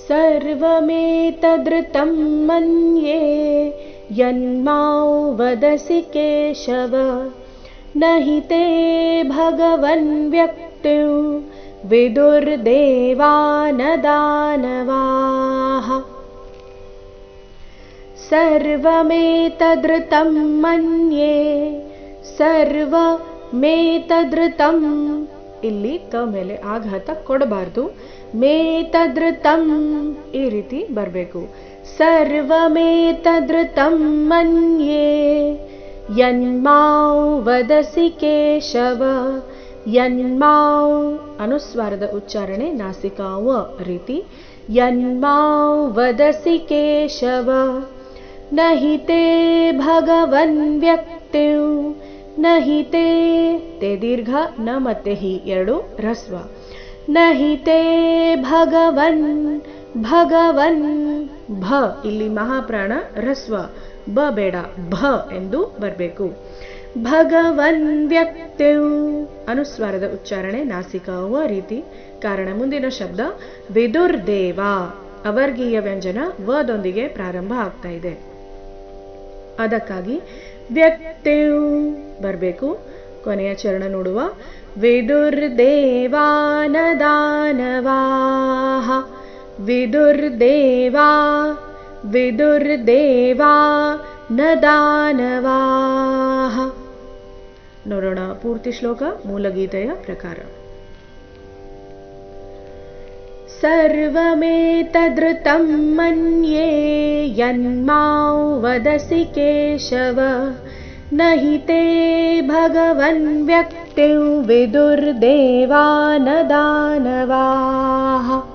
सर्वमेतदृतं मन्ये यन्मां वदसि केशव न हि ते भगवन् व्यक्तिं विदुर्देवा न दानवाः। सर्वमेतदृतं मन्ये सर्वमेतदृतं ಇಲ್ಲಿ ತ ಮೇಲೆ ಆಘಾತ ಕೊಡಬಾರ್ದು. ಮೇತದೃತಂ ಈ ರೀತಿ ಬರಬೇಕು. ಸರ್ವಮೇತದೃತಂ ಮನ್ಯೇ ಯನ್ಮಾಂ ವದಸಿ ಕೇಶವ. ಯನ್ಮಾಂ ಅನುಸ್ವಾರದ ಉಚ್ಚಾರಣೆ ನಾಸಿಕಾ ವ ರೀತಿ. ಯನ್ಮಾಂ ವದಸಿ ಕೇಶವ ನ ಹಿ ತೇ ಭಗವನ್ ವ್ಯಕ್ತಿಂ. ನ ಹಿ ತೇ ತೇ ದೀರ್ಘ ನ ಮತ್ತೆ ಹಿ ಎರಡು ಹ್ರಸ್ವ. ನ ಹಿ ತೇ ಭಗವನ್ ಭಗವನ್ ಭ ಇಲ್ಲಿ ಮಹಾಪ್ರಾಣ ಹ್ರಸ್ವ ಬ ಬೇಡ ಭ ಎಂದು ಬರಬೇಕು. ಭಗವನ್ ವ್ಯಕ್ತಿಂ ಅನುಸ್ವಾರದ ಉಚ್ಚಾರಣೆ ನಾಸಿಕಾ ವ ರೀತಿ. ಕಾರಣ ಮುಂದಿನ ಶಬ್ದ ವಿದುರ್ದೇವ ಅವರ್ಗೀಯ ವ್ಯಂಜನ ವದೊಂದಿಗೆ ಪ್ರಾರಂಭ ಆಗ್ತಾ ಇದೆ. ಅದಕ್ಕಾಗಿ ವ್ಯಕ್ತಿಂ ಬರಬೇಕು. ಕೊನೆಯ ಚರಣ ನೋಡುವ. ವಿದುರ್ದೇವಾ ನ ದಾನವಾಃ. ವಿದುರ್ದೇವಾ ವಿದುರ್ದೇವಾ ನ ದಾನವಾಃ. ನೋಡೋಣ ಪೂರ್ತಿ ಶ್ಲೋಕ ಮೂಲಗೀತೆಯ ಪ್ರಕಾರ. ಸರ್ವಮೇತದೃತಂ ಮನ್ಯೇ ಯನ್ಮಾಂ ವದಸಿ ಕೇಶವ ನ ಹಿ ತೇ ಭಗವನ್ ವ್ಯಕ್ತಿಂ ವಿದುರ್ದೇವಾ ನ ದಾನವಾಃ.